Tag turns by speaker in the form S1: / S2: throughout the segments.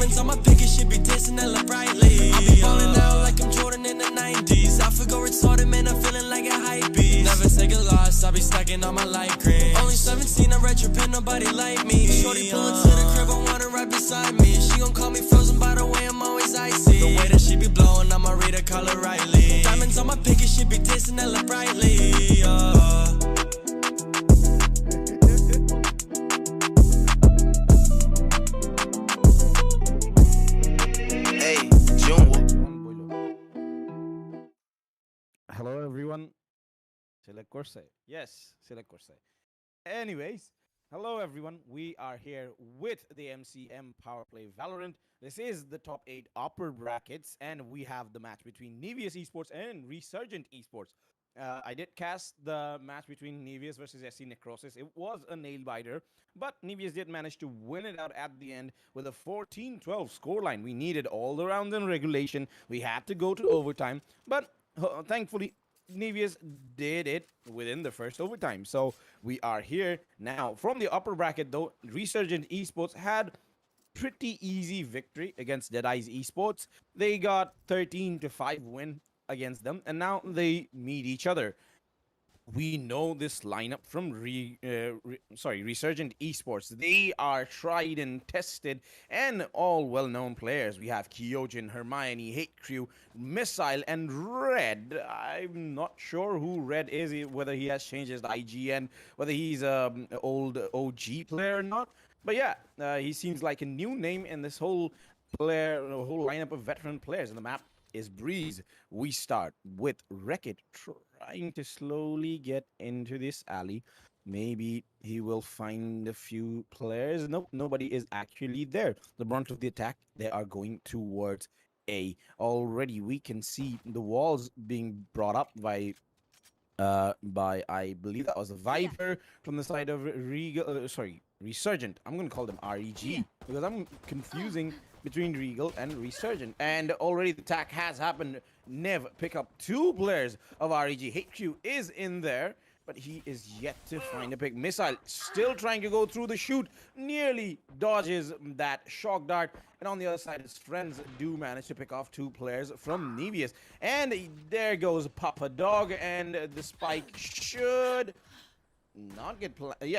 S1: Diamonds on my pinky, shit be dancing hella brightly. I be ballin' out like I'm Jordan in the 90s. I forgot retarded, man, I'm feeling like a hype beast. Never take a loss, I be stacking on my light green. Only 17, I retropin, nobody like me. Shorty pullin' to the crib, I want her right beside me. She gon' call me frozen by the way I'm always icy. The way that she be blowin', I'ma read her, call her Riley. Diamonds on my pinky, shit be dancing hella brightly.
S2: Hello everyone. Select course. Yes, select course. Anyways, hello everyone. We are here with the MCM PowerPlay Valorant. This is the top 8 upper brackets, and we have the match between Nevius Esports and Resurgent Esports. I did cast the match between Nevius versus SC Necrosis. It was a nail biter, but Nevius did manage to win it out at the end with a 14-12 scoreline. We needed all the rounds in regulation. We had to go to overtime, but thankfully, Nevius did it within the first overtime. So we are here now. From the upper bracket, though, Resurgent Esports had pretty easy victory against Deadeye's Esports. They got 13-5 win against them, and now they meet each other. We know this lineup from Resurgent Esports. They are tried and tested and all well-known players. We have Kyojin, Hermione, Hate Crew, Missile, and Red. I'm not sure who Red is, whether he has changed his IGN, whether he's an old OG player or not. But yeah, he seems like a new name in this whole lineup of veteran players. And the map is Breeze. We start with Wreck-It trying to slowly get into this alley. Maybe he will find a few players. Nope, nobody is actually there. The brunt of the attack, they are going towards A. Already we can see the walls being brought up by I believe that was a Viper from the side of Resurgent. I'm gonna call them REG because I'm confusing between Regal and Resurgent. And already the attack has happened. Nev pick up 2 players of REG. Hate Q is in there, but he is yet to find a pick. Missile still trying to go through the shoot, nearly dodges that shock dart. And on the other side, his friends do manage to pick off 2 players from Nevius. And there goes Papa Dog, and the spike should not get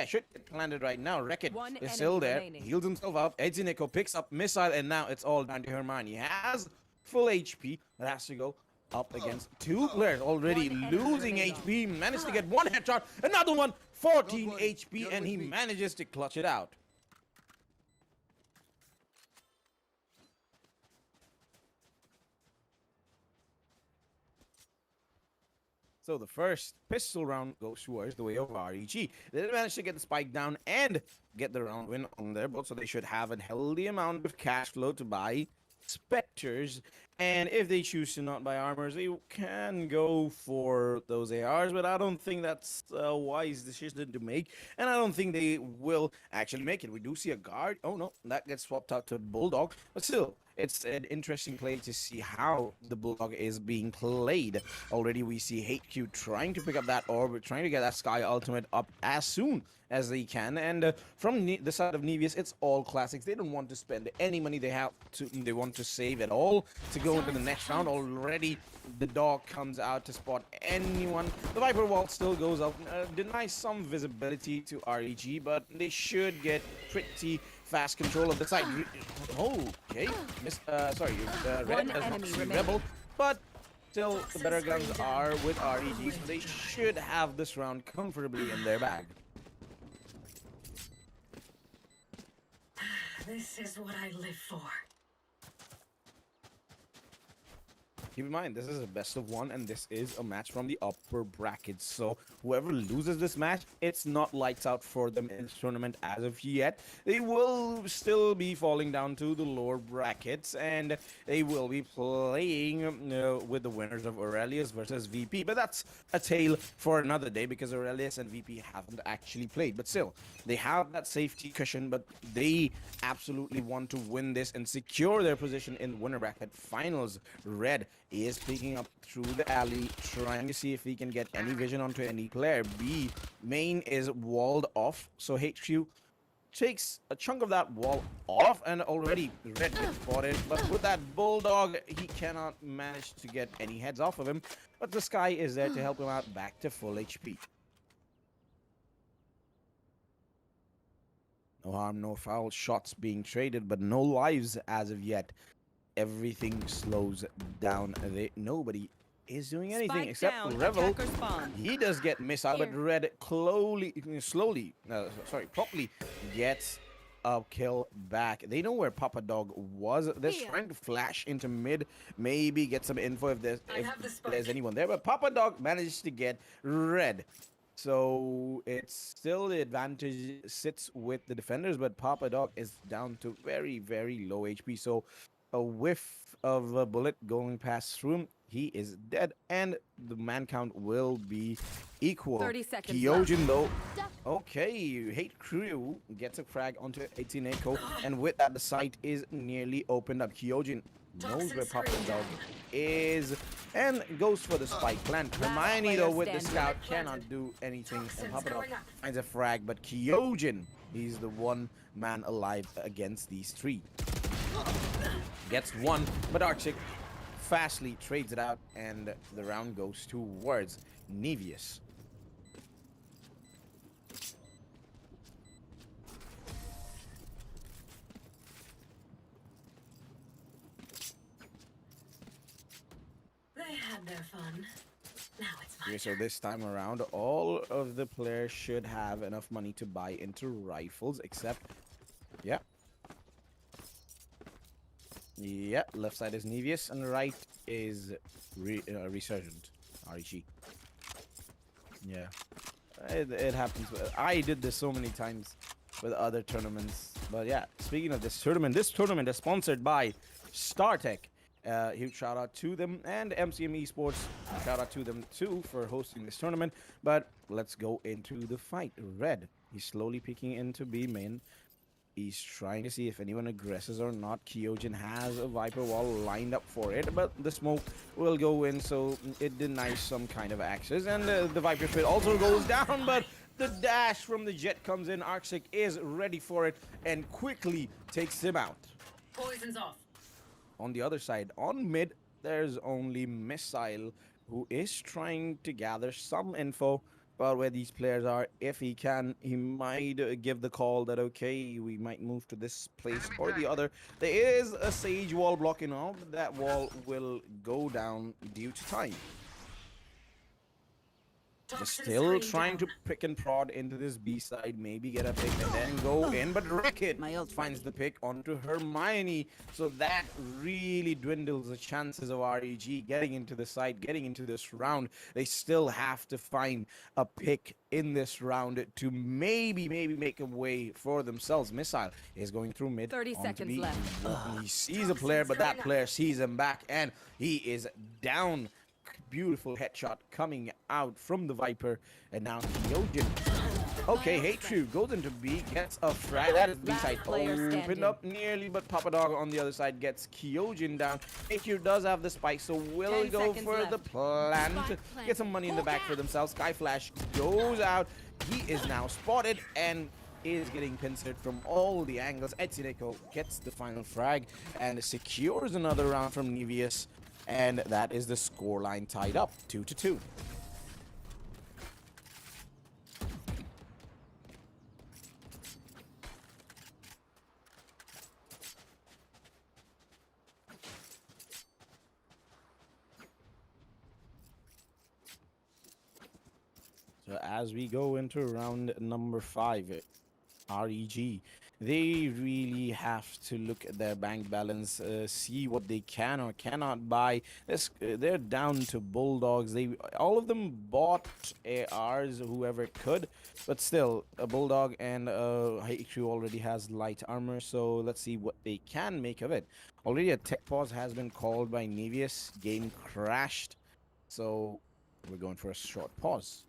S2: should get planted right now. Wreck-It is still there. Remaining. Heals himself up. Edzineko picks up Missile, and now it's all down to Hermione. He has full HP, but has to go up against 2 players already losing HP. Managed to get 1 headshot, another one, 14 HP, and he manages to clutch it out. So the first pistol round goes towards the way of REG. They managed to get the spike down and get the round win on their boat, so they should have a healthy amount of cash flow to buy Spectres. And if they choose to not buy armors, they can go for those ARs, but I don't think that's a wise decision to make, and I don't think they will actually make it. We do see a guard. Oh no, that gets swapped out to Bulldog, but still, it's an interesting play to see how the Bulldog is being played. Already we see Hate Q trying to pick up that orb, trying to get that Sky Ultimate up as soon as they can. And from the side of Nevius, it's all classics. They don't want to spend any money. They want to save it all to go into the next round. Already the dog comes out to spot anyone. The Viper wall still goes up, denies some visibility to REG, but they should get pretty fast control of the side. Okay, Red has not seen Rebel, but still the better guns are with REG, so they should have this round comfortably in their bag.
S3: This is what I live for.
S2: Keep in mind, this is a best of 1, and this is a match from the upper brackets. So whoever loses this match, it's not lights out for them in this tournament as of yet. They will still be falling down to the lower brackets, and they will be playing with the winners of Aurelius versus VP. But that's a tale for another day, because Aurelius and VP haven't actually played. But still, they have that safety cushion, but they absolutely want to win this and secure their position in the winner bracket finals. Red is picking up through the alley, trying to see if he can get any vision onto any player. B main is walled off, so HQ takes a chunk of that wall off, and already Red gets spotted. But with that Bulldog, he cannot manage to get any heads off of him. But the Sky is there to help him out back to full HP. No harm, no foul. Shots being traded, but no lives as of yet. Everything slows down. Nobody is doing anything
S4: Spike
S2: except
S4: down,
S2: Revel.
S4: attacker spawn.
S2: He does get missile, but Red properly gets a kill back. They know where Papa Dog was. They're trying to flash into mid, maybe get some info if there's anyone there. But Papa Dog managed to get Red. So it's still the advantage sits with the defenders, but Papa Dog is down to very, very low HP. So a whiff of a bullet going past through him, he is dead, and the man count will be equal.
S4: 30 seconds
S2: Kyojin, though, okay, Hate Crew gets a frag onto 18 Echo, and with that, the site is nearly opened up. Kyojin knows where Papa Dog is and goes for the spike plant. Hermione, though, with the scout, cannot do anything. And Papa Dog finds a frag, but Kyojin, he's the one man alive against these three. Gets one, but Arctic fastly trades it out, and the round goes towards Nevius.
S3: They had their fun. Now it's my
S2: Okay, so this time around, all of the players should have enough money to buy into rifles, except, yeah. Yeah, left side is Nevius, and right is Resurgent, REG. Yeah, it happens. I did this so many times with other tournaments. But yeah, speaking of this tournament is sponsored by StarTech. Huge shout out to them, and MCM Esports, shout out to them too for hosting this tournament. But let's go into the fight. Red, he's slowly peeking into B main. He's trying to see if anyone aggresses or not. Kyojin has a Viper wall lined up for it, but the smoke will go in, so it denies some kind of access. And the Viper Spit also goes down, but the dash from the Jet comes in. Arctic is ready for it and quickly takes him out.
S3: poison's off.
S2: On the other side, on mid, there's only Missile, who is trying to gather some info about where these players are. If he can, he might give the call that, okay, we might move to this place or the other. There is a Sage wall blocking off. That wall will go down due to time. They're still trying to pick and prod into this B side, maybe get a pick and then go in, but Rickett finds the pick onto Hermione, so that really dwindles the chances of REG getting into the side, getting into this round. They still have to find a pick in this round to maybe make a way for themselves. Missile is going through mid.
S4: 30 seconds left.
S2: He sees a player, but that player sees him back, and he is down. Beautiful headshot coming out from the Viper, and now Kyojin. Okay, Hate True goes into B, gets a frag. That is B side opened up nearly, but Papa Dog on the other side gets Kyojin down. Hate True does have the spike, so will go for the plant. Get some money in the back for themselves. Sky Flash goes out. He is now spotted and is getting pincered from all the angles. Etsineko gets the final frag and secures another round from Nevius. And that is the scoreline tied up, 2-2. So as we go into round number 5, REG, they really have to look at their bank balance, see what they can or cannot buy. They're down to Bulldogs. All of them bought ARs, whoever could, but still, a Bulldog and Haiku already has light armor, so let's see what they can make of it. Already a tech pause has been called by Nevius. Game crashed, so we're going for a short pause.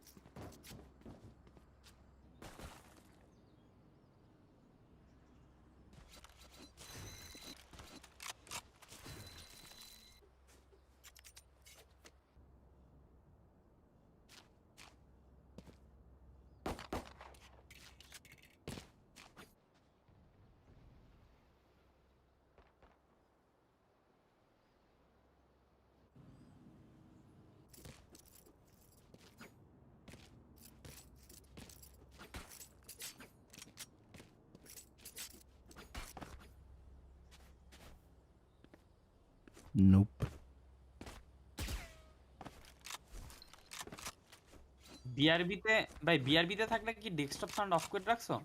S2: Nope.
S4: বিআরবিতে ভাই বিআরবিতে থাকলে কি desktop sound of করে রাখছো?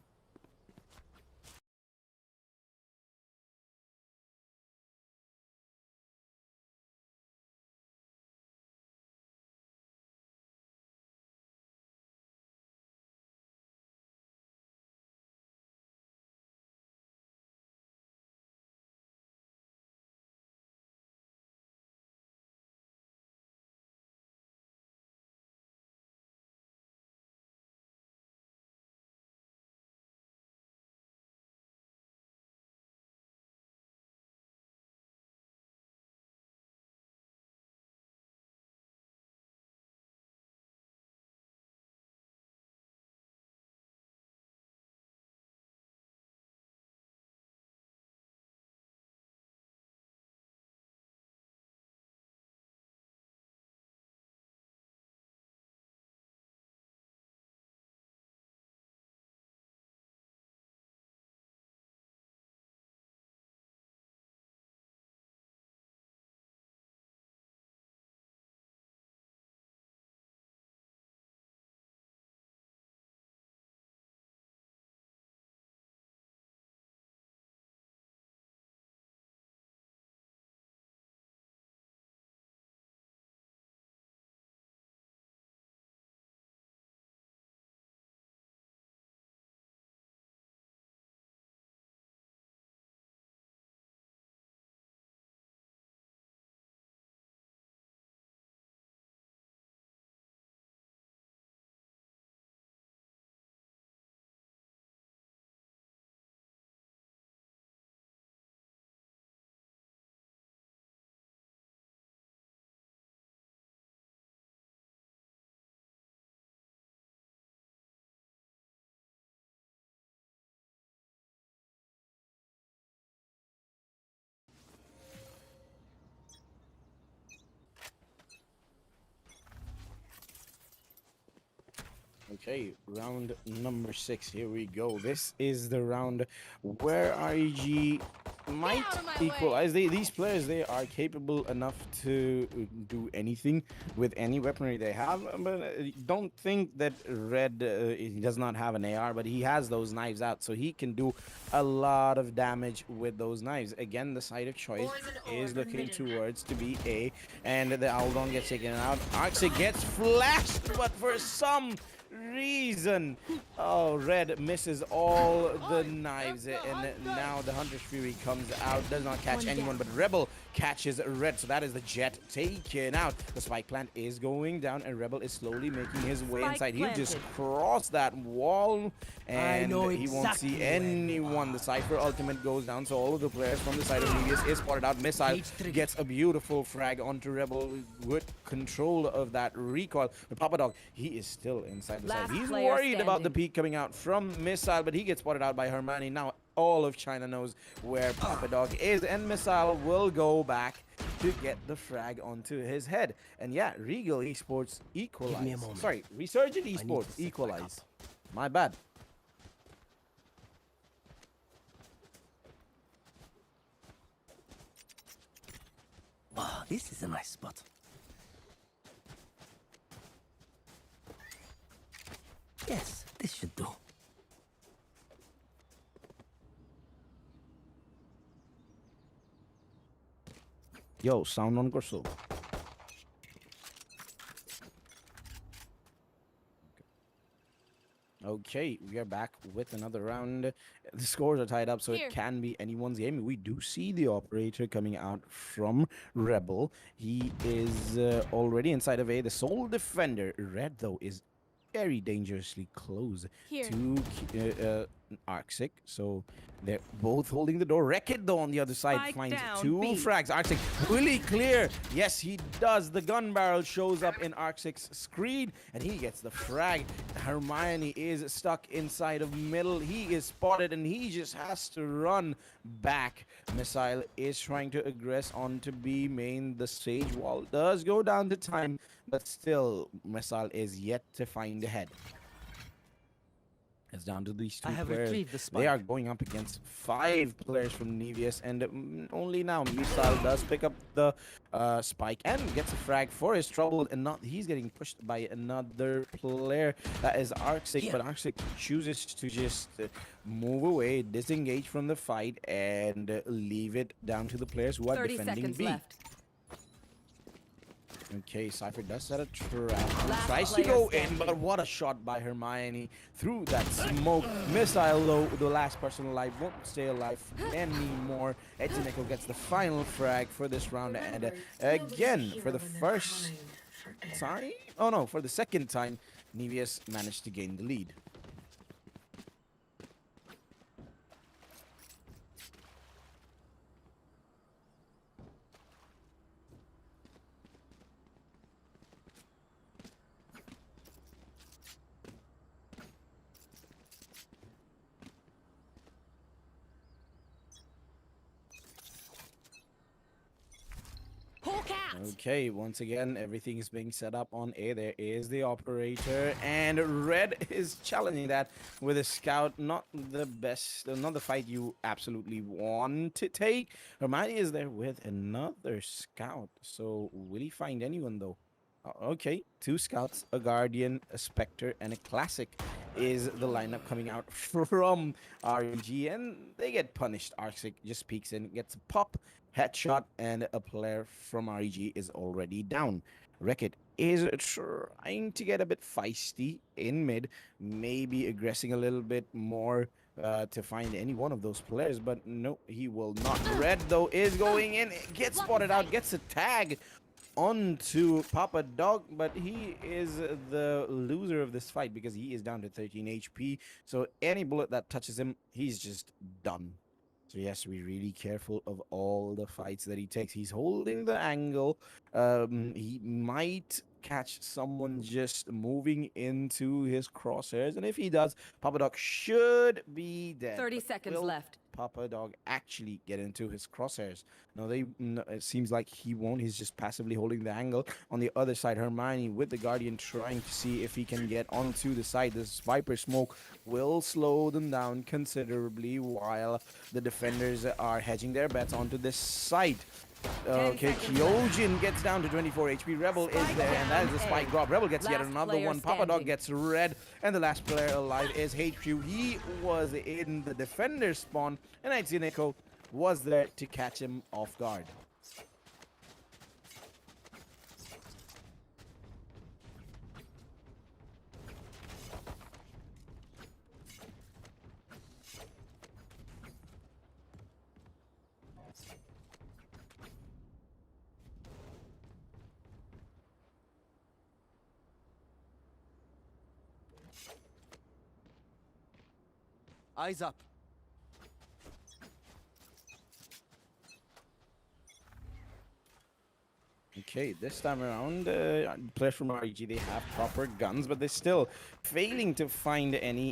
S2: Okay, round number 6. Here we go. This is the round where REG might equalize. These players, they are capable enough to do anything with any weaponry they have. But don't think that Red he does not have an AR, but he has those knives out, so he can do a lot of damage with those knives. Again, the side of choice is looking towards to be A, and the Aldon gets taken out. Arxic gets flashed, but for some reason, Red misses all the knives, and now the Hunter's Fury comes out, does not catch anyone, but Rebel catches Red, so that is the Jet taken out. The spike plant is going down, and Rebel is slowly making his way inside. He'll just cross that wall, and he won't see anyone. The Cypher ultimate goes down, so all of the players from the side of Nevius is spotted out. Missile gets a beautiful frag onto Rebel with control of that recoil, but Papa Dog, he is still inside the side. He's worried about the peak coming out from Missile, but he gets spotted out by Hermione. Now all of China knows where Papa Dog is, and Missile will go back to get the frag onto his head. And yeah, Regal Esports equalize. Sorry, Resurgent Esports equalize. My bad.
S5: Wow, this is a nice spot. Yes, this should do.
S2: Yo, sound on Corso. Okay, we are back with another round. The scores are tied up, so it can be anyone's game. We do see the operator coming out from Rebel. He is already inside of A. The sole defender, Red, though, is very dangerously close to Arxic, so they're both holding the door. Wreck-It, though, on the other side finds two frags. Arxic really clear. Yes, he does. The gun barrel shows up in Arxic's screen, and he gets the frag. Hermione is stuck inside of middle. He is spotted, and he just has to run back. Missile is trying to aggress onto B main. The stage wall does go down to time, but still, Missile is yet to find the head. It's down to these two
S5: I have
S2: players.
S5: retrieved the
S2: They are
S5: spike.
S2: going up against 5 players from Nevius, and only now Missile does pick up the spike and gets a frag for his trouble, and not he's getting pushed by another player. That is Arctic, but Arctic chooses to just move away, disengage from the fight, and leave it down to the players who are
S6: 30
S2: defending
S6: seconds
S2: B.
S6: left.
S2: Okay, Cypher does set a trap.
S6: Last
S2: Tries to
S6: player
S2: go in,
S6: standing.
S2: but what a shot by Hermione through that smoke. Missile though, the last person alive won't stay alive anymore. Ejineko gets the final frag for this round, and
S3: Remember, nobody's a
S2: again,
S3: hero
S2: for the
S3: when they're
S2: first
S3: crying forever.
S2: time? Oh no, for the second time, Nevius managed to gain the lead.
S6: Hawk out!
S2: Okay, once again, everything is being set up on A. There is the operator, and Red is challenging that with a scout. Not the best, not the fight you absolutely want to take. Hermione is there with another scout. So, will he find anyone though? Okay, 2 scouts, a guardian, a specter, and a classic is the lineup coming out from RNG, and they get punished. Arctic just peeks in, gets a pop, headshot, and a player from REG is already down. Wreckit is trying to get a bit feisty in mid, maybe aggressing a little bit more to find any one of those players, but no, he will not. Red, though, is going in, gets spotted out, gets a tag onto Papa Dog, but he is the loser of this fight because he is down to 13 HP. So any bullet that touches him, he's just done. So he has to be really careful of all the fights that he takes. He's holding the angle. He might catch someone just moving into his crosshairs, and if he does, Papa Dog should be dead.
S6: 30
S2: But
S6: seconds
S2: will
S6: left.
S2: Papa Dog actually get into his crosshairs? No, it seems like he won't. He's just passively holding the angle. On the other side, Hermione with the Guardian trying to see if he can get onto the side. This Viper smoke will slow them down considerably while the defenders are hedging their bets onto this side. Okay,
S6: seconds left.
S2: Kyojin gets down to 24 HP. Rebel is there, and that is a spike drop. Rebel gets yet
S6: Last
S2: another
S6: player
S2: one. Papa Dog
S6: standing.
S2: gets red, and the last player alive is HQ. He was in the defender spawn, and Itzineko was there to catch him off guard.
S5: Eyes up.
S2: Okay, this time around, players from REG, they have proper guns, but they're still failing to find they're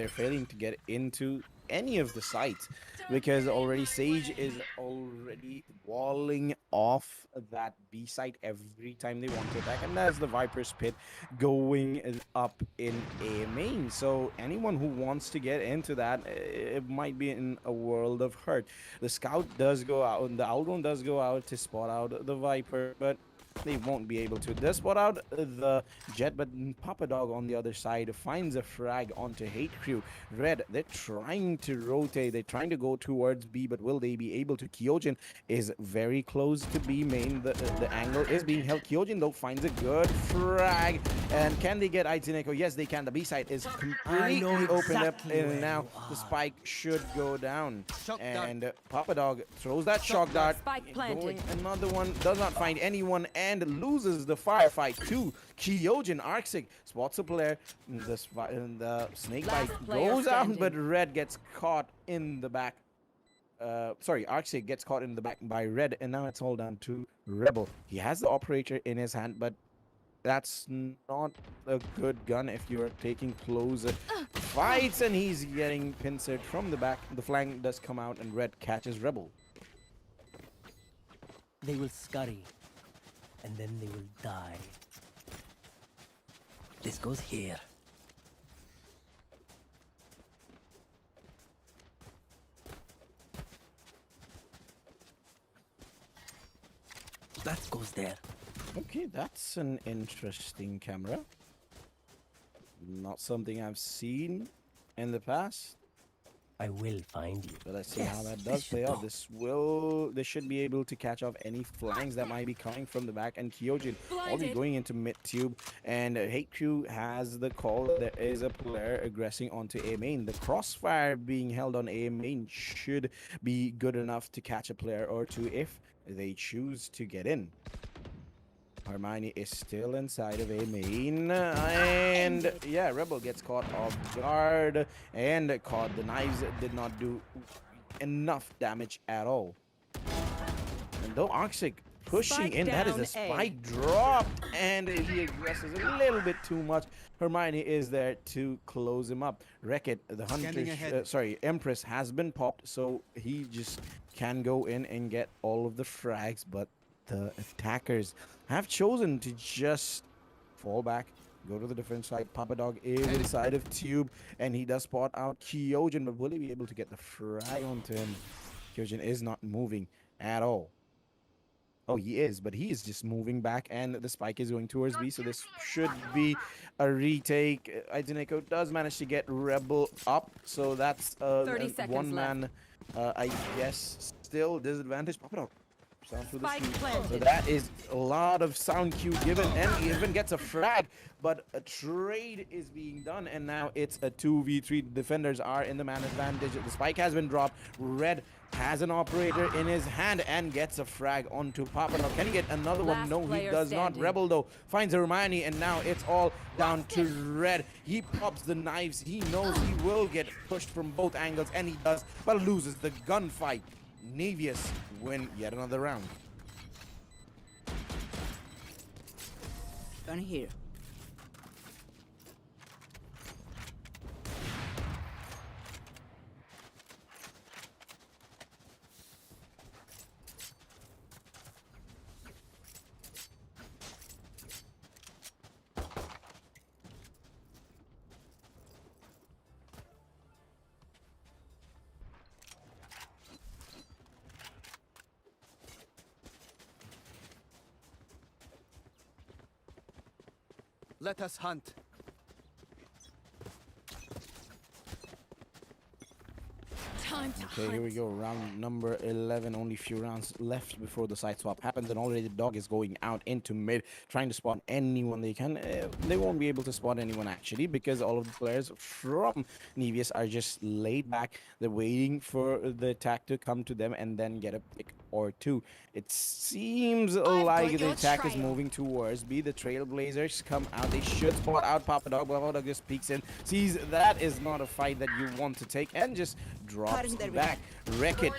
S2: failing to get into any of the sites because already Sage is already walling off that B site every time they want to attack, and that's the Viper's Pit going up in A main. So anyone who wants to get into that, it might be in a world of hurt. The Scout does go out, and the Aldron does go out to spot out the Viper, but they won't be able to. They spot out the Jet, but Papa Dog on the other side finds a frag onto Hate Crew. Red, they're trying to rotate. They're trying to go towards B, but will they be able to? Kyojin is very close to B main. The angle is being held. Kyojin, though, finds a good frag. And can they get Itzineko? Yes, they can. The B side is completely opened up,
S5: exactly
S2: and
S5: where
S2: now
S5: you
S2: the
S5: are.
S2: spike should go down.
S5: Shock dart.
S2: And Papa Dog throws that shock dart.
S6: Spike planted.
S2: Going another one, does not find anyone, and loses the firefight to Kyojin. Arctic spots a player. The snake
S6: Last
S2: bite
S6: player
S2: goes out, but
S6: standing.
S2: Red gets caught in the back. Sorry, Arctic gets caught in the back by Red, and now it's all down to Rebel. He has the operator in his hand, but that's not a good gun if you're taking close fights, and he's getting pincered from the back. The flank does come out, and Red catches Rebel.
S5: They will scurry, and then they will die. This goes here. That goes there.
S2: Okay, that's an interesting camera. Not something I've seen in the past.
S5: I will find you.
S2: But let's see how
S5: Yes,
S2: that
S5: this
S2: does
S5: should
S2: play out.
S5: do.
S2: This should be able to catch off any flanks that might be coming from the back. And Kyojin already
S6: Blinded.
S2: going into mid tube. And Hate Crew has the call that there is a player aggressing onto A main. The crossfire being held on A main should be good enough to catch a player or two if they choose to get in. Hermione is still inside of A main, and yeah, Rebel gets caught off guard and caught. The knives did not do enough damage at all. And though Arxic pushing
S6: Spike
S2: in, that is
S6: down
S2: a
S6: A.
S2: spike drop, and he aggresses a little bit too much. Hermione is there to close him up. Wreck-It, the hunter, Empress has been popped, so he just can go in and get all of the frags, but the attackers have chosen to just fall back, go to the different side. Papa Dog is inside of Tube, and he does spot out Kyojin, but will he be able to get the frag onto him? Kyojin is not moving at all. Oh, he is, but he is just moving back, and the spike is going towards B, so this should be a retake. Ideneko does manage to get Rebel up, so that's
S6: 30 seconds
S2: one man, I guess, still disadvantage. Papa Dog.
S6: Spike
S2: So
S6: planted.
S2: that is a lot of sound cue given, and he even gets a frag, but a trade is being done, and now it's a 2v3. Defenders are in the man advantage. The spike has been dropped. Red has an operator in his hand and gets a frag onto Papa. Now, can he get another one?
S6: Last
S2: No, he
S6: player
S2: does not.
S6: standing.
S2: Rebel, though, finds a Hermione, and now it's all down to Red. He pops the knives. He knows he will get pushed from both angles, and he does, but loses the gunfight. Nevius win yet another round.
S5: Gun here. Let us hunt.
S6: Time to
S2: Okay, here we go. Round number 11. Only a few rounds left before the side swap happens, and already the dog is going out into mid, trying to spot anyone they can. They won't be able to spot anyone actually, because all of the players from Nevius are just laid back. They're waiting for the attack to come to them and then get a pick or two. It seems like the
S6: your
S2: attack is
S6: trail.
S2: moving towards B. The Trailblazers come out. They should spot out Papa Dog. Papa Dog just peeks in, sees that is not a fight that you want to take, and just drops back. Wreck-It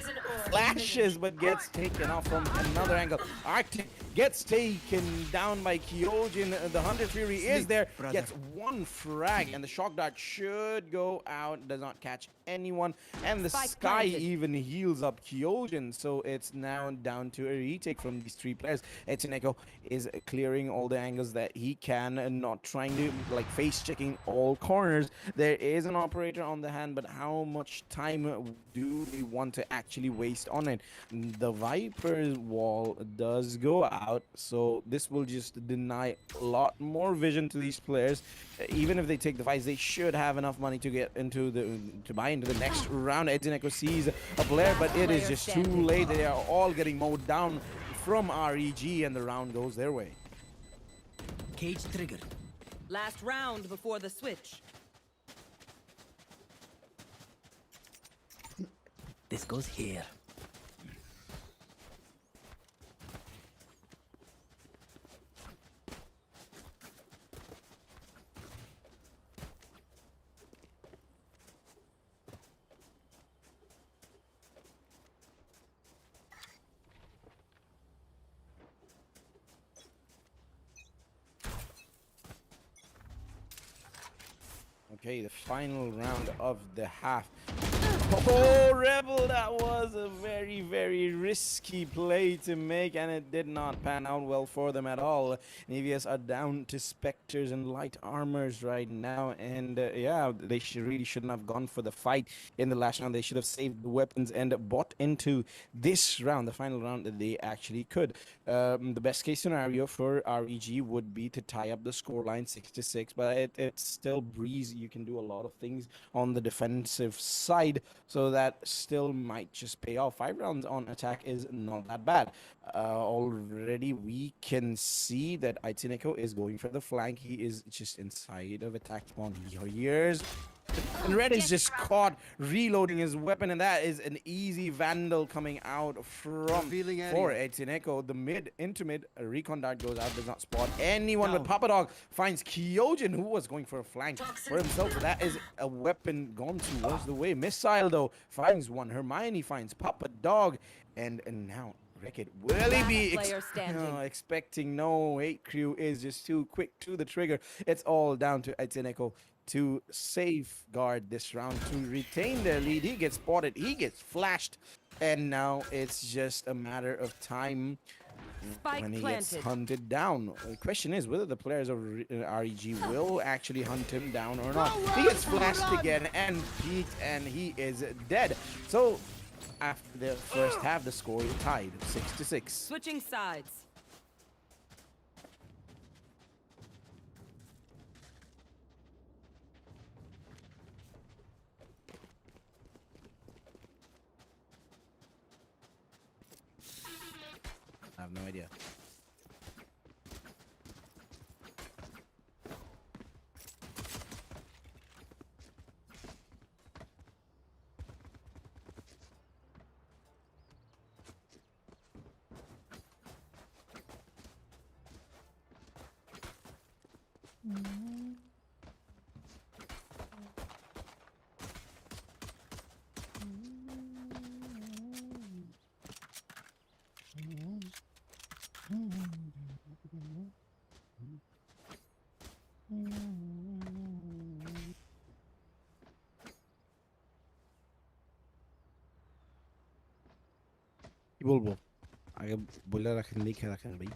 S2: flashes but gets taken off from another angle. Arctic gets taken down by Kyojin. The Hunter Fury is there, gets one frag, and the shock dart should go out, does not catch anyone, and the
S6: Spike
S2: Sky
S6: planted.
S2: even heals up Kyojin, so it's now down to a retake from these three players. Etsuneko is clearing all the angles that he can and not trying to like face checking all corners. There is an operator on the hand, but how much time do they want to actually waste on it? The Viper's wall does go out, so this will just deny a lot more vision to these players. Even if they take the fights, they should have enough money to get into to buy into the next round. Etsuneko sees a player, but it is just too late. They are all getting mowed down from REG, and the round goes their way.
S5: Cage triggered.
S6: Last round before the switch.
S5: This goes here.
S2: Okay, the final round of the half. Oh, Rebel, that was a very, very risky play to make, and it did not pan out well for them at all. Nevius are down to Spectres and light armors right now, and yeah, they really shouldn't have gone for the fight in the last round. They should have saved the weapons and bought into this round, the final round, that they actually could. The best case scenario for REG would be to tie up the scoreline 6-6, but it's still breeze. You can do a lot of things on the defensive side, so that still might just pay off. 5 rounds on attack is not that bad. Already we can see that Aitineko is going for the flank. He is just inside of attack spawn. Here's and Red is just caught reloading his weapon, and that is an easy vandal coming out from
S5: Revealing
S2: for
S5: area.
S2: Aitineko. The into mid, a recon dart goes out, does not spot anyone, but Papa Dog finds Kyojin, who was going for a flank for himself. So that is a weapon gone towards the way. Missile, though, finds one. Hermione finds Papa Dog, and now Ricket, will he be
S6: Player standing.
S2: expecting? No, 8 crew is just too quick to the trigger. It's all down to Aitineko to safeguard this round, to retain their lead. He gets spotted, he gets flashed, and now it's just a matter of time
S6: Spike
S2: when he gets
S6: planted.
S2: hunted down. The question is whether the players of REG will actually hunt him down or not. He gets flashed again and peeked, and he is dead. So after the first half, the score is tied 6-6.
S6: Switching sides.
S2: I have no idea. কি বলবো আগে বলে রাখেন, লিখে রাখেন ভাই।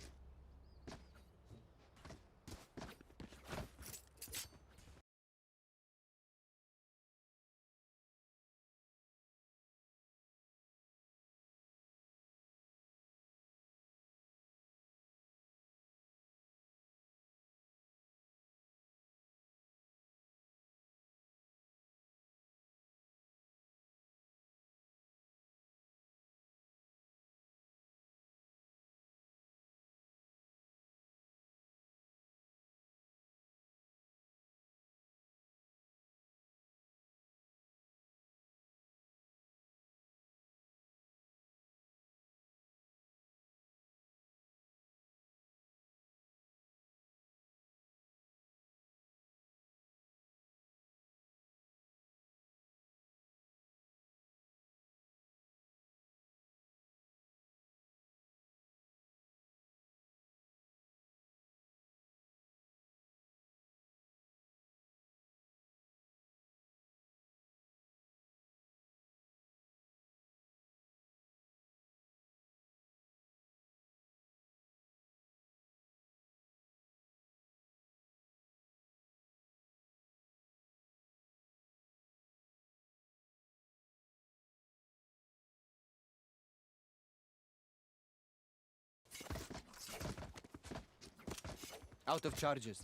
S5: Out of charges.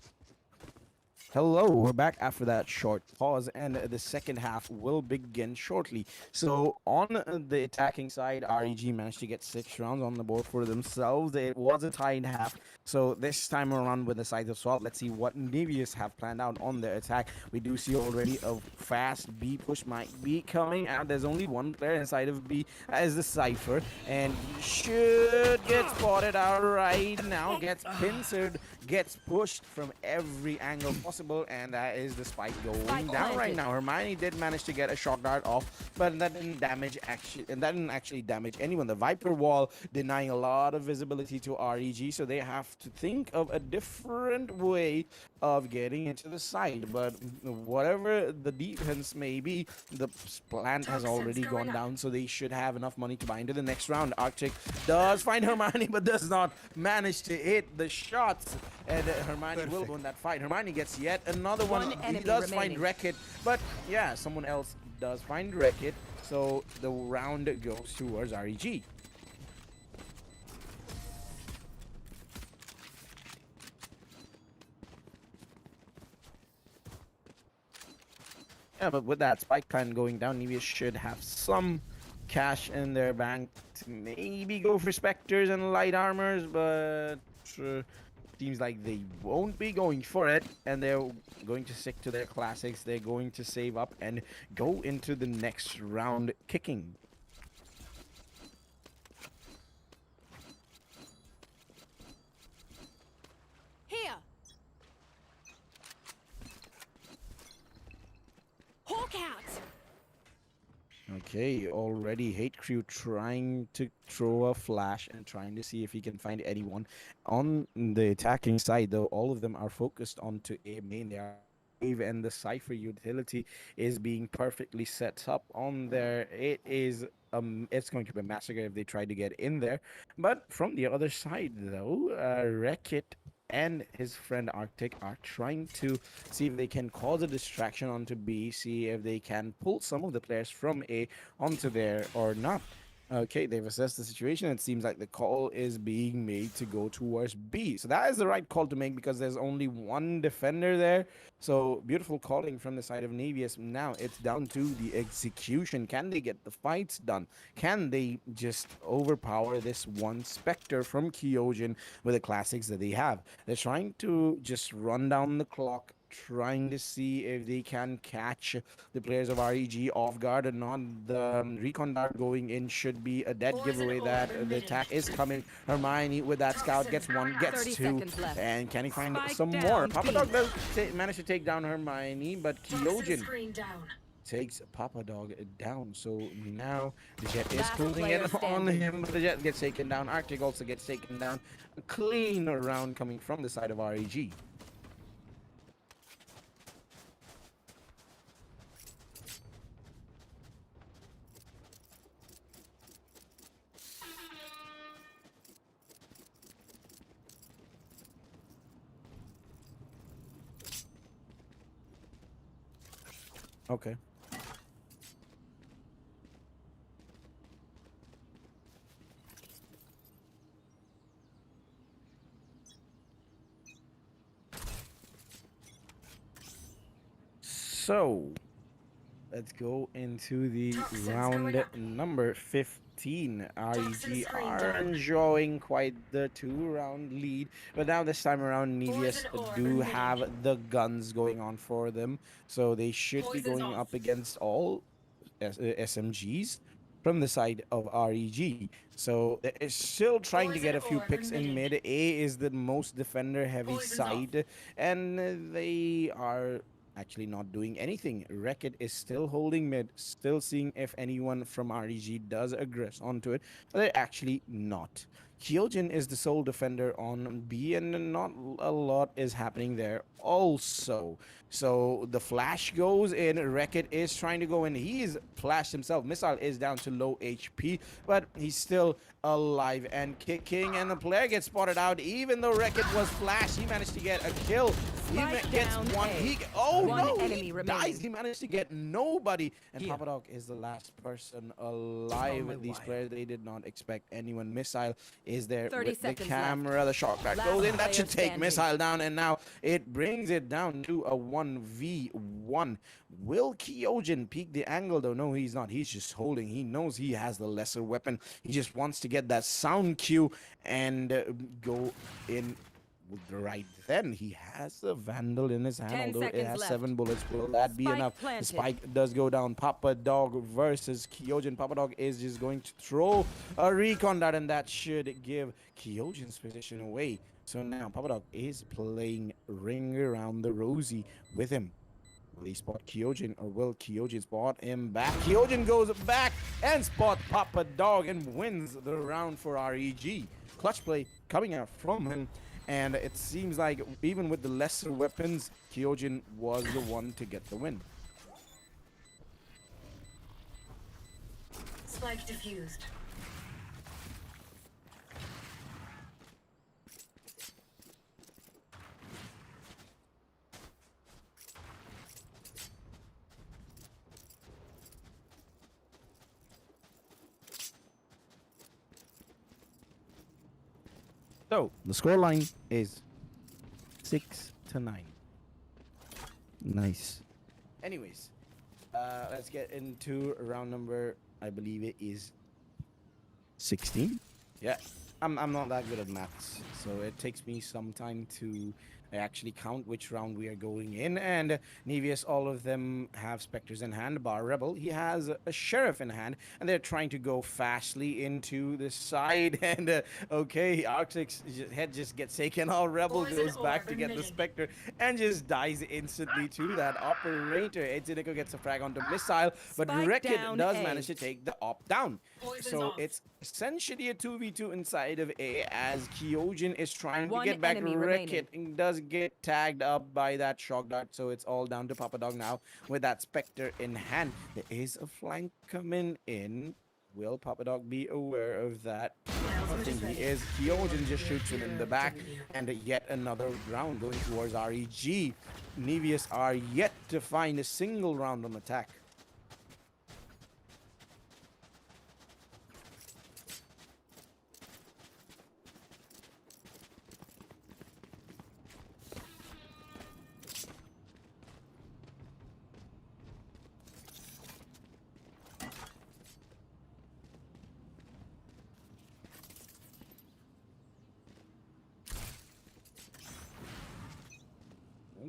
S2: Hello, we're back after that short pause, and the second half will begin shortly. So on the attacking side, REG managed to get 6 rounds on the board for themselves. It was a tied half, so this time around with the side of swap, let's see what Nevius have planned out on their attack. We do see already a fast B push might be coming out. There's only one player inside of B as the Cypher, and he should get spotted out right now. Gets pincered gets pushed from every angle possible, and that is the spike going
S6: Spike
S2: down right
S6: planted.
S2: now. Hermione did manage to get a shock dart off, but that didn't actually damage anyone. The Viper wall denying a lot of visibility to REG, so they have to think of a different way of getting into the side. But whatever the defense may be, the plant has
S3: Toxins
S2: already
S3: going
S2: gone
S3: up.
S2: down, so they should have enough money to buy into the next round. Arctic does find Hermione, but does not manage to hit the shots, and Hermione will win that fight. Hermione gets yet another one.
S6: One
S2: He
S6: enemy
S2: does
S6: remaining.
S2: find Wreck-It, but yeah, someone else does find Wreck-It, so the round goes towards REG. Yeah, but with that spike plan going down, Nevius should have some cash in their bank to maybe go for Spectres and light armors, but seems like they won't be going for it, and they're going to stick to their classics. They're going to save up and go into the next round kicking.
S6: Here. Hawk out.
S2: Okay, already Hate Crew trying to throw a flash and trying to see if he can find anyone on the attacking side, though all of them are focused onto A main. They are Wave, and the Cypher utility is being perfectly set up on there. It's going to be a massacre if they try to get in there. But from the other side, though, Wreck-It and his friend Arctic are trying to see if they can cause a distraction onto B, see if they can pull some of the players from A onto there or not. Okay, they've assessed the situation. It seems like the call is being made to go towards B. So that is the right call to make because there's only one defender there. So beautiful calling from the side of Nevius. Now it's down to the execution. Can they get the fights done? Can they just overpower this one Spectre from Kyojin with the classics that they have? They're trying to just run down the clock, trying to see if they can catch the players of REG off guard or not. The recon dart going in should be a dead
S3: Poison
S2: giveaway
S3: orb
S2: that the
S3: emitted.
S2: attack is coming. Hermione with that scout gets one, gets
S6: 30
S2: two,
S6: seconds left.
S2: and can he find
S6: Spike
S2: some
S6: down,
S2: more?
S6: B.
S2: Papa Dog does manage to take down Hermione, but
S3: Toxin
S2: Kyojin
S3: screen down.
S2: takes Papa Dog down. So now the Jet is
S6: Last
S2: closing
S6: player
S2: in on
S6: standing.
S2: him, but the Jet gets taken down. Arctic also gets taken down. A clean round coming from the side of REG. Okay. So, let's go into the
S3: Toxins
S2: round
S3: going up.
S2: number 15.
S3: Toxin
S2: REG
S3: screen
S2: are
S3: down.
S2: enjoying quite the 2-round lead, but now this time around, Nevius
S3: Poison orb
S2: do
S3: emitted.
S2: have the guns going on for them, so they should be
S3: Poison's
S2: going
S3: off.
S2: up against all SMGs from the side of REG. So they're still trying to get a
S3: Poison
S2: few
S3: orb
S2: picks in
S3: emitted.
S2: mid. A is the most defender heavy
S3: Poison's off.
S2: side, and they are actually not doing anything. Wreck-It is still holding mid, still seeing if anyone from REG does aggress onto it, but they're actually not. Kyojin is the sole defender on B, and not a lot is happening there also. So the flash goes in. Wreck-It is trying to go in. He's flashed himself. Missile is down to low HP, but he's still alive and kicking, and the player gets spotted out. Even though Wreck-It was flashed, he managed to get a kill. He
S6: Spike
S2: gets
S6: down
S2: one.
S6: A.
S2: Oh
S6: One
S2: no,
S6: enemy
S2: he
S6: remaining.
S2: dies. He managed to get nobody, and
S5: Here.
S2: Papa Dog is the last person alive.
S5: my
S2: These
S5: wire.
S2: players, they did not expect anyone. Missile is there
S6: 30
S2: with the
S6: seconds left.
S2: camera. The shot that
S6: Last
S2: goes in. That
S6: player
S2: should take
S6: standing.
S2: Missile down, and now it brings it down to a 1v1. Will Kyojin peek the angle though? No, he's not. He's just holding. He knows he has the lesser weapon. He just wants to get that sound cue and go in with the right. Then he has a Vandal in his hand,
S6: 10
S2: although it
S6: seconds
S2: has
S6: left.
S2: 7 bullets. Will that be
S6: Spike
S2: enough? The
S6: planted.
S2: spike does go down. Papa Dog versus Kyojin. Papa Dog is just going to throw a recon dart, and that should give Kyojin's position away. So now Papadog is playing Ring Around the Rosie with him. Will he spot Kyojin or will Kyojin spot him back? Kyojin goes back and spot Papadog and wins the round for REG. Clutch play coming out from him. And it seems like even with the lesser weapons, Kyojin was the one to get the win.
S3: Spike diffused.
S2: So the scoreline is 6-9. Nice. Anyways, let's get into round number. I believe it is 16. Yeah, I'm not that good at maths, so it takes me some time to actually count which round we are going in. And Nevius, all of them have specters in hand. Bar Rebel, he has a sheriff in hand, and they're trying to go fastly into the side. And okay, Arctic's head just gets taken. All Rebel
S3: Poison
S2: goes back to get the
S3: orb
S2: specter and just dies instantly to that operator. Etziniko gets a frag onto missile, but
S6: Spike
S2: Rekid
S6: down
S2: does
S6: A.
S2: manage to take the op down.
S3: Poison's
S2: So
S3: off.
S2: it's essentially a 2v2 inside of A as Kyojin is trying to
S6: One
S2: get back.
S6: enemy remaining.
S2: Rekid does get tagged up by that shock dart, so it's all down to Papadog now with that specter in hand. There is a flank coming in. Will Papadog be aware of that? I think he is. Kyojin just shoots him in the back, and yet another round going towards REG. Nevius are yet to find a single round on attack.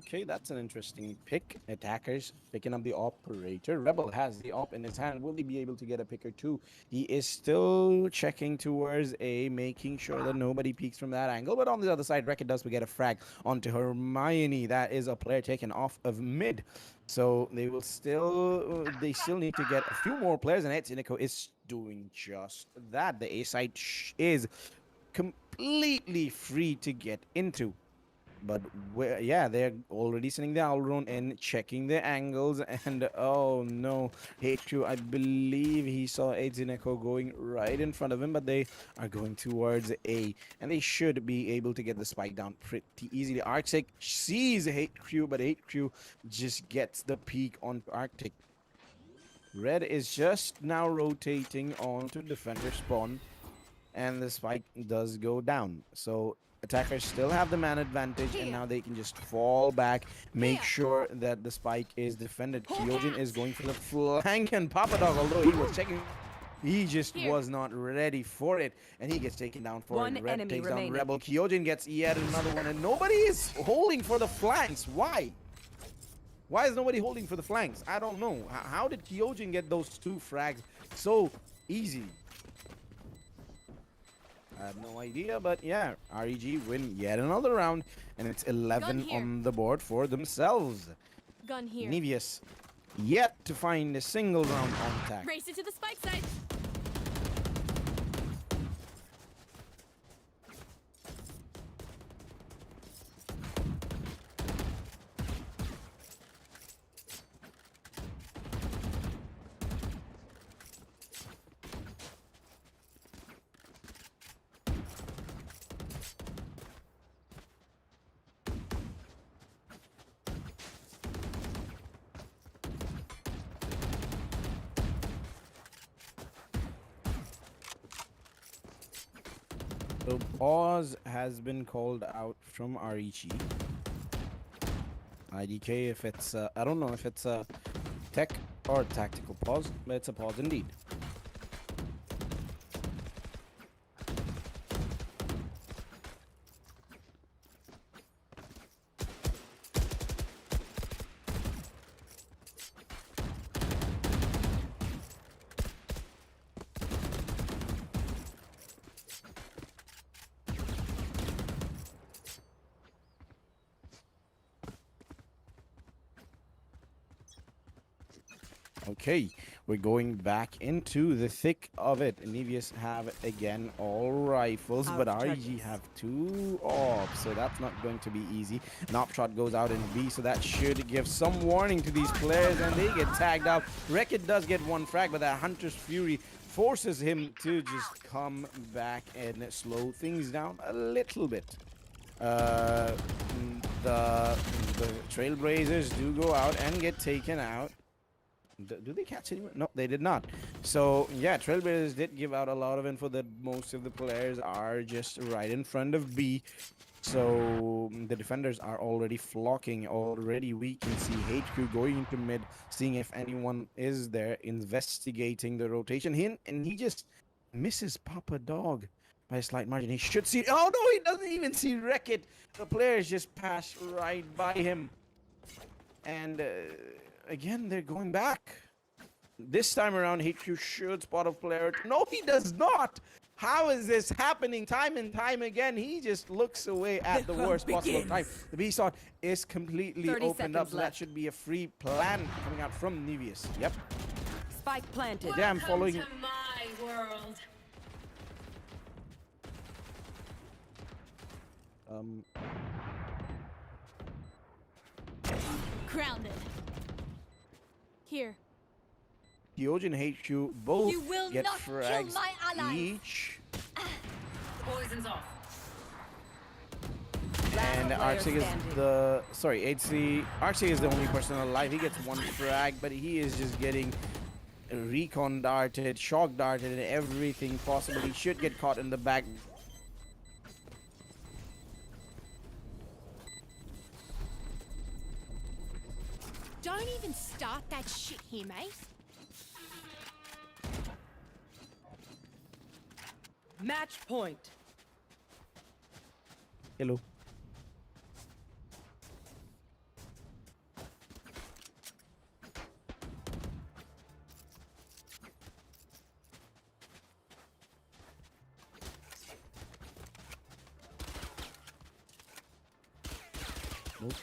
S2: Okay, that's an interesting pick. Attackers picking up the operator. Rebel has the op in his hand. Will he be able to get a pick or two? He is still checking towards A, making sure that nobody peeks from that angle. But on the other side, Rekid does get a frag onto Hermione. That is a player taken off of mid. So they still need to get a few more players, and Etziniko is doing just that. The A side is completely free to get into. But yeah, they're already sending the Alron and checking the angles. And oh no, HQ, I believe he saw Etziniko going right in front of him, but they are going towards A, and they should be able to get the spike down pretty easily. Arctic sees HQ, but HQ just gets the peek on Arctic. Red is just now rotating onto defender spawn, and the spike does go down. So attackers still have the man advantage, and now they can just fall back, make sure that the spike is defended. Kyojin is going for the flank, and Papadog, although he was checking, he just was not ready for it, and he gets taken down for
S6: One
S2: it. Red
S6: enemy
S2: takes down
S6: remaining.
S2: Rebel. Kyojin gets yet another one, and nobody is holding for the flanks. Why? Why is nobody holding for the flanks? I don't know. How did Kyojin get those two frags so easy? I have no idea, but yeah, REG win yet another round, and it's 11
S6: here.
S2: on the board for themselves.
S6: Gun here.
S2: Nevius yet to find a single round on attack.
S6: Race it to the spike site.
S2: So pause has been called out from REG. IDK, if it's I don't know if it's a tech or tactical pause, but it's a pause indeed. Okay, we're going back into the thick of it. Nevius have again all rifles, but REG have 2 ops, so that's not going to be easy. An op shot goes out in B, so that should give some warning to these players, and they get tagged out. Wreckit does get 1 frag, but that Hunter's Fury forces him to just come back and slow things down a little bit. The Trailblazers do go out and get taken out. Do they catch anyone? No, they did not. So, yeah, Trailblazers did give out a lot of info that most of the players are just right in front of B. So, the defenders are already flocking. Already, we can see HQ going into mid, seeing if anyone is there, investigating the rotation. He just misses Papa Dog by a slight margin. He should see. Oh, no, he doesn't even see Wreckit. The players just pass right by him. And again, they're going back. This time around, HQ should spot a player. No, he does not. How is this happening time and time again? He just looks away at the worst possible time. The B shot is completely opened up, so that should be a free plan coming out from Nevius. Yep.
S7: Spike planted.
S2: Damn, following.
S3: Welcome to my world.
S6: Grounded. Here.
S2: Kyoj and HQ both
S6: You will
S2: get
S6: not kill
S2: frags
S6: my allies.
S2: each.
S3: Poison's off.
S2: And
S7: player
S2: Arctic is
S7: standing.
S2: the HC. Arctic is the only person alive. He gets 1 frag, but he is just getting recon darted, shock darted, and everything possible. He should get caught in the back.
S6: Don't even start that shit here, mate.
S7: Match point.
S2: Hello. Nope.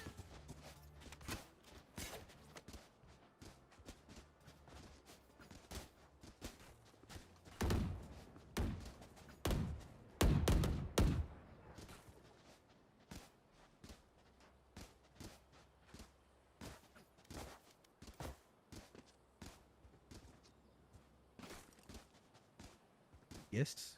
S2: Yes.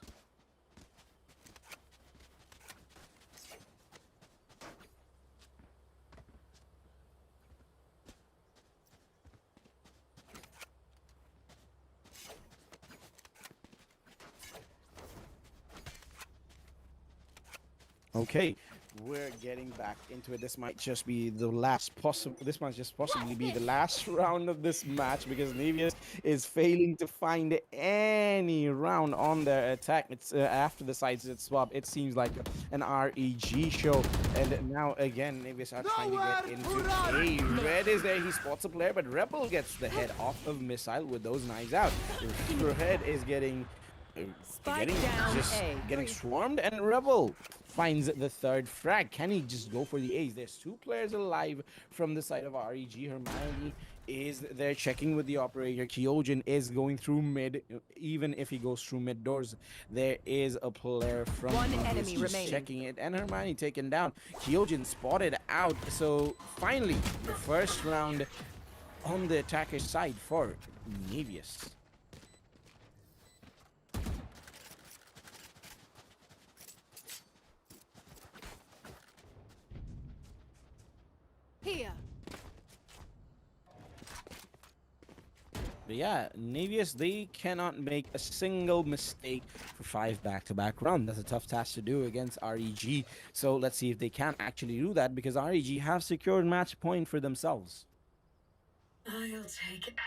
S2: Okay, we're getting back into it. This might just be the last possible. This might just possibly be the last round of this match because Nevius is failing to find any round on their attack. It's after the sides swap. It seems like an REG show. And now again, Nevius are trying to get into A. Red is there. He spots a player, but Rebel gets the head off of Missile with those knives out. Red is getting getting swarmed, and Rebel finds the 3rd frag. Can he just go for the A's? There's 2 players alive from the side of REG. Hermione is there checking with the operator. Kyojin is going through mid. Even if he goes through mid doors, there is a player from
S7: One
S2: Nevius
S7: enemy
S2: just
S7: remaining.
S2: checking it, and Hermione taken down. Kyojin spotted out. So finally, the first round on the attacker's side for Nevius.
S6: Here.
S2: But yeah, Nevius, they cannot make a single mistake for 5 back-to-back rounds. That's a tough task to do against REG. So let's see if they can actually do that, because REG have secured match point for themselves.
S3: I'll take everything.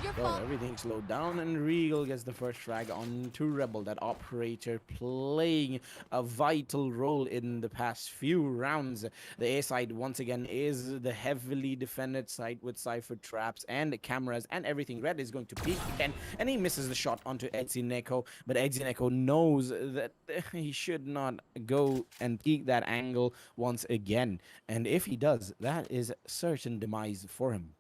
S6: Your
S2: go. Everything slowed down, and Regal gets the first frag onto Rebel. That operator playing a vital role in the past few rounds. The A side, once again, is the heavily defended side with Cypher traps and cameras and everything. Red is going to peek again, and he misses the shot onto Edzineko. But Edzineko knows that he should not go and peek that angle once again. And if he does, that is certain demise for him.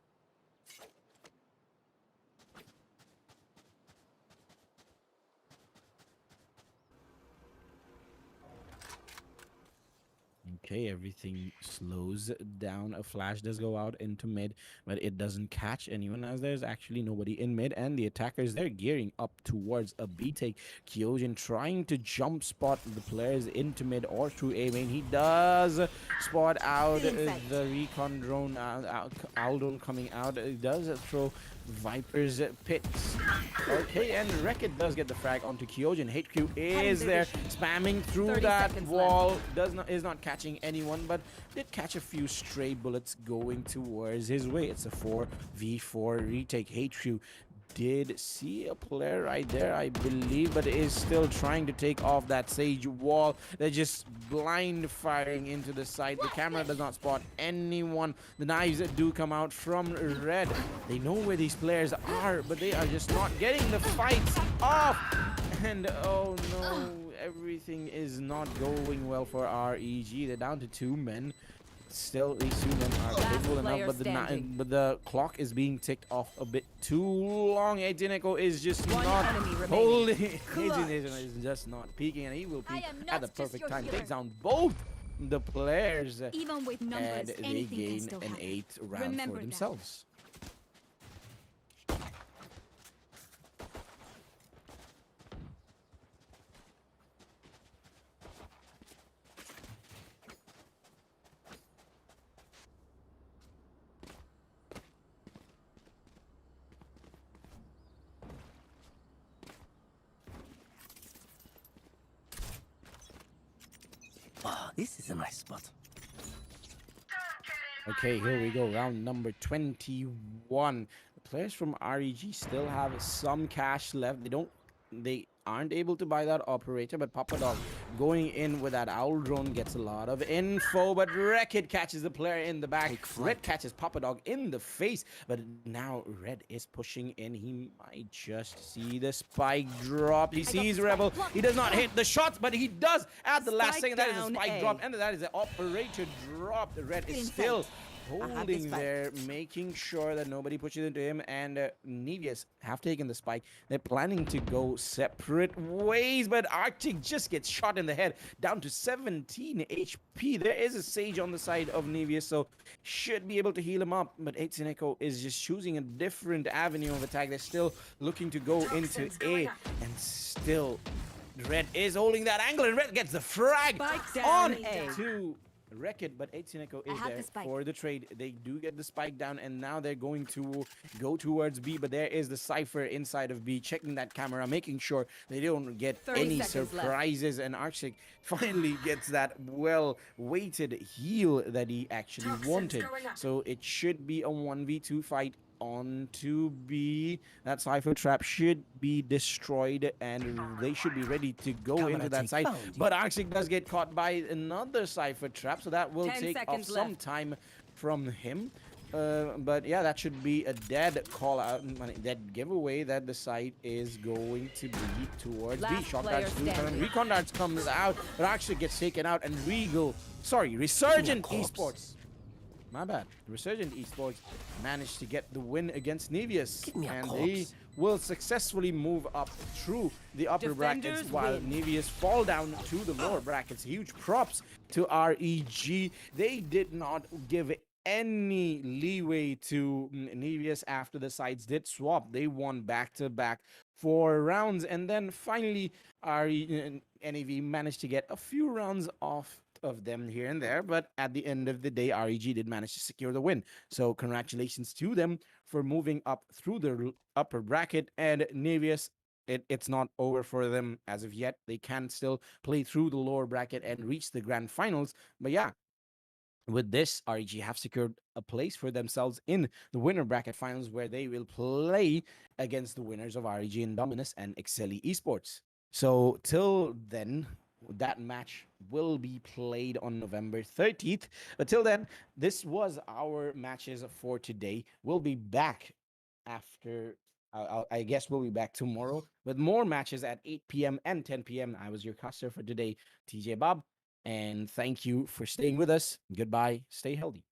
S2: Okay, everything slows down. A flash does go out into mid, but it doesn't catch anyone as there's actually nobody in mid. And the attackers, they're gearing up towards a B take. Kyojin trying to jump spot the players into mid or through A main. He does spot out the recon drone, owl drone coming out. It does throw Viper's pits. Okay, and Wreck-It does get the frag onto Kyojin. HQ is there, spamming through that wall. Is not catching anyone, but did catch a few stray bullets going towards his way. It's a 4v4 retake. HQ did see a player right there, I believe, but is still trying to take off that Sage wall. They're just blind firing into the side. The camera does not spot anyone. The knives do come out from Red. They know where these players are, but they are just not getting the fights off. And oh no, everything is not going well for REG. They're down to 2 men. Still, these 2 men are capable enough, but the clock is being ticked off a bit too long. Edzineko is just not holding. Edzineko is just not peeking, and he will peek at the perfect time. Takes down both the players,
S6: Even with numbers,
S2: and they
S6: anything can
S2: gain
S6: still
S2: an
S6: happen.
S2: 8th round
S6: Remember
S2: for
S6: that.
S2: themselves.
S5: Ah, this is a nice spot.
S2: Okay, here we go. Round number 21. The players from REG still have some cash left. They aren't able to buy that operator, but Papa Dog going in with that owl drone gets a lot of info, but Wreck-It catches the player in the back. Red catches Papa Dog in the face, but now Red is pushing in. He might just see the spike drop. He sees Rebel. He does not hit the shots, but he does at the last second. That is a spike drop, and that is an operator drop. The Red is still holding there, making sure that nobody pushes into him, and Nevius have taken the spike. They're planning to go separate ways, but Arctic just gets shot in the head, down to 17 HP. There is a Sage on the side of Nevius, so should be able to heal him up, but Edzineko is just choosing a different avenue of attack. They're still looking to go into A, and still Red is holding that angle, and Red gets the frag on to Wreck-It, but Edzineko is there for the trade. They do get the spike down, and now they're going to go towards B, but there is the Cypher inside of B, checking that camera, making sure they don't get any surprises, and Arctic finally gets that well-weighted heal that he actually wanted. So it should be a 1v2 fight on to B. That Cypher trap should be destroyed, and they should be ready to go into that side. But Arctic does get caught by another Cypher trap, so that will take off some time from him. But yeah, that should be a dead call out, dead giveaway that the site is going to be towards B. Shock darts do come, and Recon darts comes out, but Arctic gets taken out, and Resurgent Esports. My bad. Resurgent Esports managed to get the win against Nevius, and they will successfully move up through the upper brackets while Nevius fall down to the lower brackets. Huge props to REG. They did not give any leeway to Nevius after the sides did swap. They won back-to-back 4 rounds, and then finally NAV managed to get a few rounds off of them here and there, but at the end of the day, REG did manage to secure the win. So congratulations to them for moving up through the upper bracket, and Nevius, it's not over for them as of yet. They can still play through the lower bracket and reach the grand finals. But yeah, With this, REG have secured a place for themselves in the winner bracket finals, where they will play against the winners of REG Indominus and Excelli Esports. So till then, that match will be played on November 30th. But till then, this was our matches for today. We'll be back after. I guess we'll be back tomorrow with more matches at 8 p.m. and 10 p.m. I was your caster for today, TJ Bob. And thank you for staying with us. Goodbye. Stay healthy.